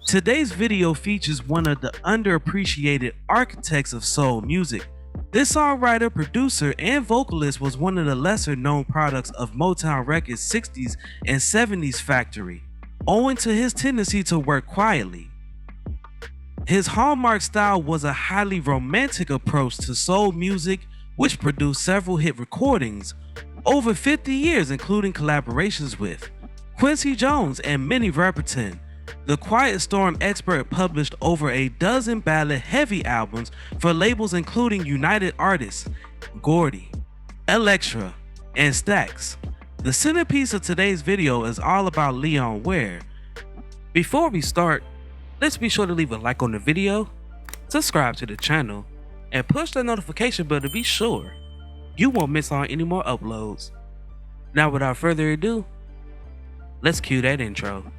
Today's video features one of the underappreciated architects of soul music. This songwriter, producer, and vocalist was one of the lesser known products of Motown Records' 60s and 70s factory, owing to his tendency to work quietly. His hallmark style was a highly romantic approach to soul music, which produced several hit recordings over 50 years, including collaborations with Quincy Jones and Minnie Riperton. The Quiet Storm expert published over a dozen ballad-heavy albums for labels including United Artists, Gordy, Elektra, and Stax. The centerpiece of today's video is all about Leon Ware. Before we start, let's be sure to leave a like on the video, subscribe to the channel, and push the notification bell to be sure you won't miss on any more uploads. Now without further ado, let's cue that intro.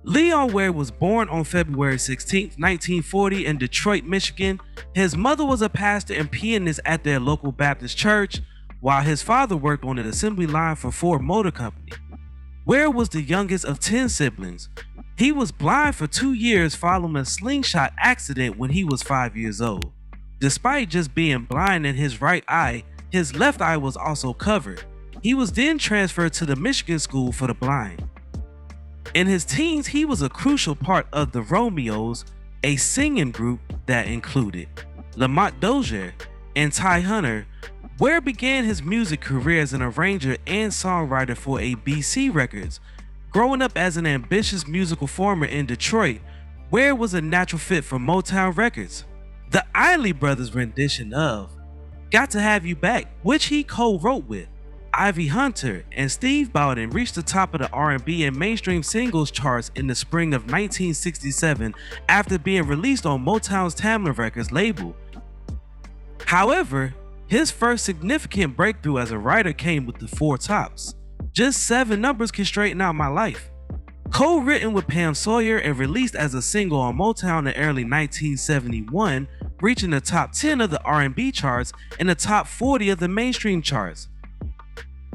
Leon Ware was born on February 16, 1940 in Detroit, Michigan. His mother was a pastor and pianist at their local Baptist church, while his father worked on an assembly line for Ford Motor Company. Ware was the youngest of 10 siblings. He was blind for 2 years following a slingshot accident when he was 5 years old. Despite just being blind in his right eye, his left eye was also covered. He was then transferred to the Michigan School for the Blind. In his teens, he was a crucial part of the Romeos, a singing group that included Lamont Dozier and Ty Hunter. Ware began his music career as an arranger and songwriter for ABC Records. Growing up as an ambitious musical former in Detroit, Ware was a natural fit for Motown Records. The Isley Brothers' rendition of Got to Have You Back, which he co-wrote with Ivy Hunter and Steve Bowden, reached the top of the R&B and mainstream singles charts in the spring of 1967 after being released on Motown's Tamla Records label. However, his first significant breakthrough as a writer came with the Four Tops. Just 7 numbers can straighten out my life. Co-written with Pam Sawyer and released as a single on Motown in early 1971, reaching the top 10 of the R&B charts and the top 40 of the mainstream charts.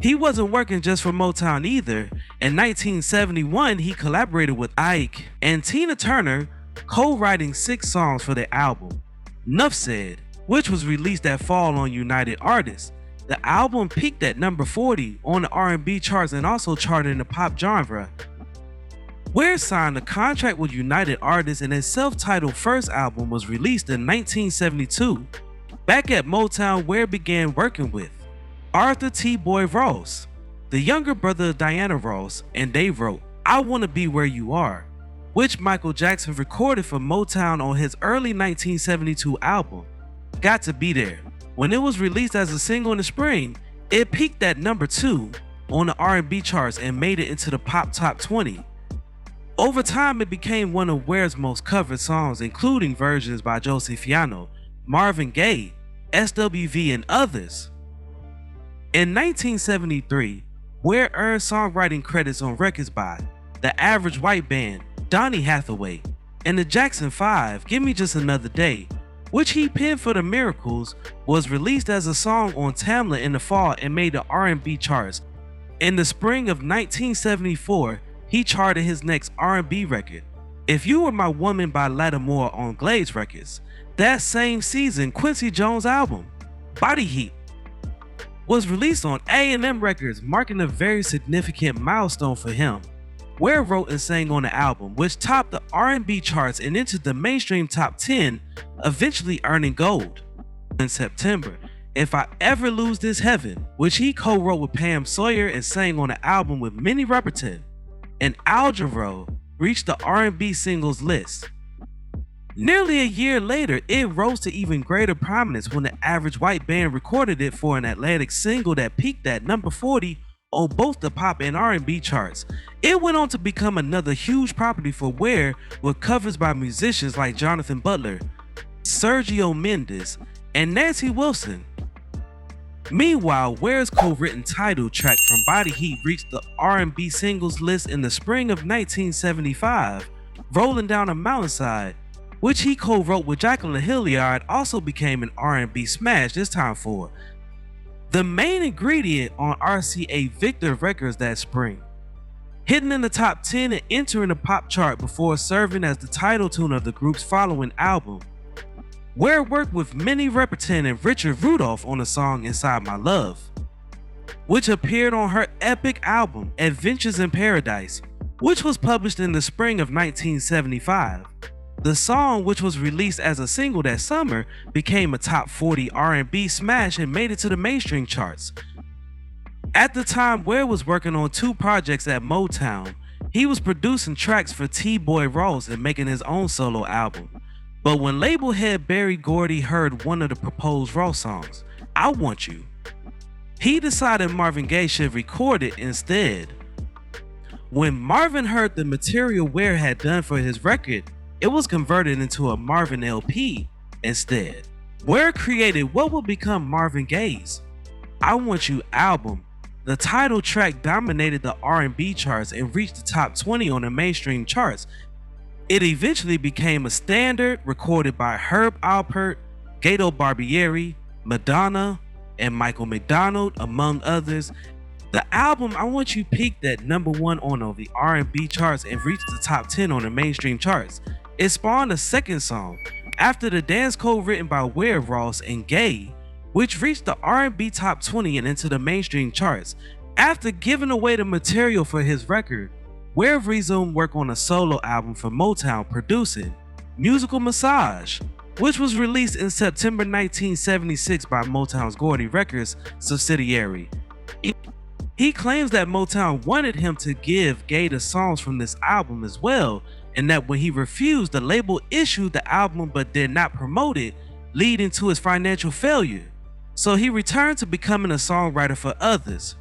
He wasn't working just for Motown either. In 1971, he collaborated with Ike and Tina Turner, co-writing 6 songs for their album, Nuff Said, which was released that fall on United Artists. The album peaked at number 40 on the R&B charts and also charted in the pop genre. Ware signed a contract with United Artists and his self-titled first album was released in 1972. Back at Motown, Ware began working with Arthur T. Boy Ross, the younger brother of Diana Ross, and they wrote I Wanna Be Where You Are, which Michael Jackson recorded for Motown on his early 1972 album, Got to Be There. When it was released as a single in the spring, it peaked at number 2 on the R&B charts and made it into the pop top 20. Over time, it became one of Ware's most covered songs, including versions by Joe Satriani, Marvin Gaye, SWV, and others. In 1973, Ware earned songwriting credits on records by The Average White Band, Donny Hathaway, and the Jackson 5, Give Me Just Another Day, which he penned for the Miracles, was released as a song on Tamla in the fall and made the R&B charts. In the spring of 1974, he charted his next R&B record, If You Were My Woman by Lattimore on Glades Records. That same season, Quincy Jones' album, Body Heat, was released on A&M Records, marking a very significant milestone for him. Ware wrote and sang on the album, which topped the R&B charts and entered the mainstream top 10, eventually earning gold. In September, If I Ever Lose This Heaven, which he co-wrote with Pam Sawyer and sang on the album with Minnie Riperton, and Algebra, reached the R&B singles list. Nearly a year later, it rose to even greater prominence when the Average White Band recorded it for an Atlantic single that peaked at number 40 on both the pop and R&B charts. It went on to become another huge property for Ware, with covers by musicians like Jonathan Butler, Sergio Mendes, and Nancy Wilson. Meanwhile, Ware's co-written title track from Body Heat reached the R&B singles list in the spring of 1975. Rolling Down a Mountainside, which he co-wrote with Jacqueline Hilliard, also became an R&B smash this time for the main ingredient on RCA Victor Records that spring, hitting in the top 10 and entering the pop chart before serving as the title tune of the group's following album. Ware worked with Minnie Riperton and Richard Rudolph on the song Inside My Love, which appeared on her epic album Adventures in Paradise, which was published in the spring of 1975. The song, which was released as a single that summer, became a top 40 R&B smash and made it to the mainstream charts. At the time, Ware was working on 2 projects at Motown. He was producing tracks for T-Boy Ross and making his own solo album. But when label head Berry Gordy heard one of the proposed Ross songs, I Want You, he decided Marvin Gaye should record it instead. When Marvin heard the material Ware had done for his record, it was converted into a Marvin LP instead. Ware created what would become Marvin Gaye's I Want You album. The title track dominated the R&B charts and reached the top 20 on the mainstream charts. It eventually became a standard, recorded by Herb Alpert, Gato Barbieri, Madonna, and Michael McDonald, among others. The album I Want You peaked at #1 on the R&B charts and reached the top 10 on the mainstream charts. It spawned a second song after the dance code written by Ware, Ross, and Gaye, which reached the R&B top 20 and into the mainstream charts. After giving away the material for his record, Ware resumed work on a solo album for Motown, producing Musical Massage, which was released in September 1976 by Motown's Gordy Records subsidiary. He claims that Motown wanted him to give Gaye the songs from this album as well, and that when he refused, the label issued the album but did not promote it, leading to his financial failure. So he returned to becoming a songwriter for others.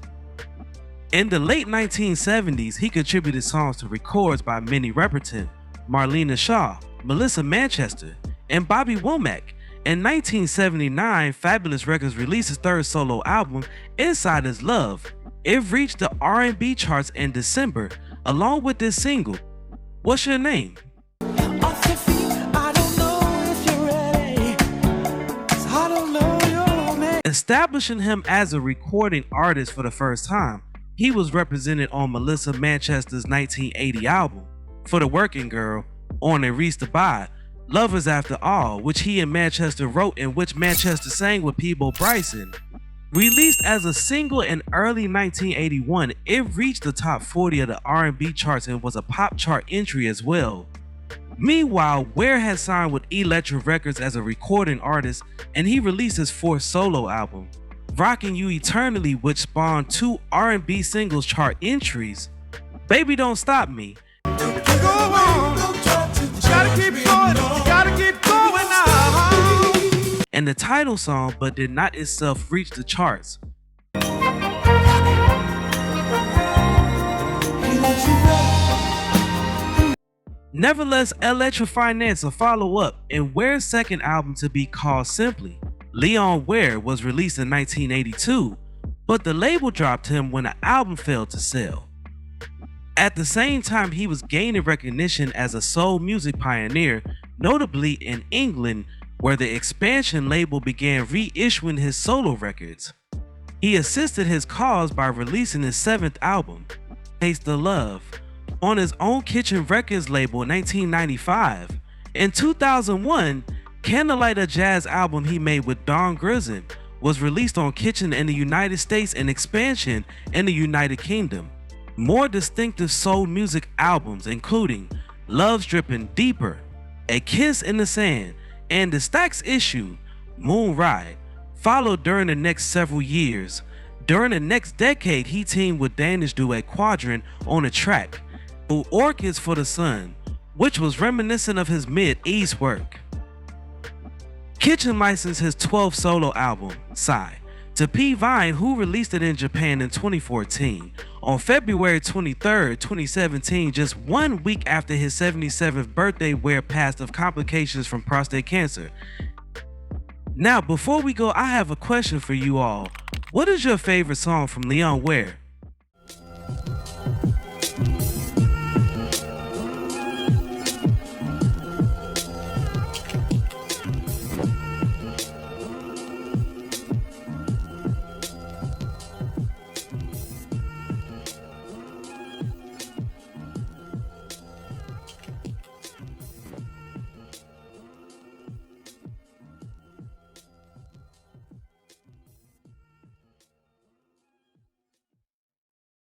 In the late 1970s, he contributed songs to records by Minnie Riperton, Marlena Shaw, Melissa Manchester, and Bobby Womack. In 1979, Fabulous Records released his third solo album, Inside Is Love. It reached the R&B charts in December, along with this single, What's Your Name? Establishing him as a recording artist for the first time, he was represented on Melissa Manchester's 1980 album, For the Working Girl, on A Reese to Buy, Lovers After All, which he and Manchester wrote and which Manchester sang with Peabo Bryson. Released as a single in early 1981, it reached the top 40 of the R&B charts and was a pop chart entry as well. Meanwhile, Ware had signed with Elektra Records as a recording artist, and he released his fourth solo album, Rockin' You Eternally, which spawned 2 R&B singles chart entries, Baby Don't Stop Me, and the title song, but did not itself reach the charts. Nevertheless, Elektra financed a follow-up, and Ware's second album, to be called simply Leon Ware, was released in 1982, but the label dropped him when the album failed to sell. At the same time, he was gaining recognition as a soul music pioneer, notably in England, where the Expansion label began reissuing his solo records. He assisted his cause by releasing his 7th album, Taste of Love, on his own Kitchen Records label in 1995. In 2001, Candlelight, a jazz album he made with Don Grissom, was released on Kitchen in the United States and Expansion in the United Kingdom. More distinctive soul music albums, including Love's Dripping Deeper, A Kiss in the Sand, and the Stax issue, Moon Ride, followed during the next several years. During the next decade, he teamed with Danish duet Quadrant on a track, Orchids for the Sun, which was reminiscent of his mid-East work. Kitchen licensed his 12th solo album, Sigh, to P. Vine, who released it in Japan in 2014. On February 23rd, 2017, just 1 week after his 77th birthday, Ware passed of complications from prostate cancer. Now, before we go, I have a question for you all. What is your favorite song from Leon Ware?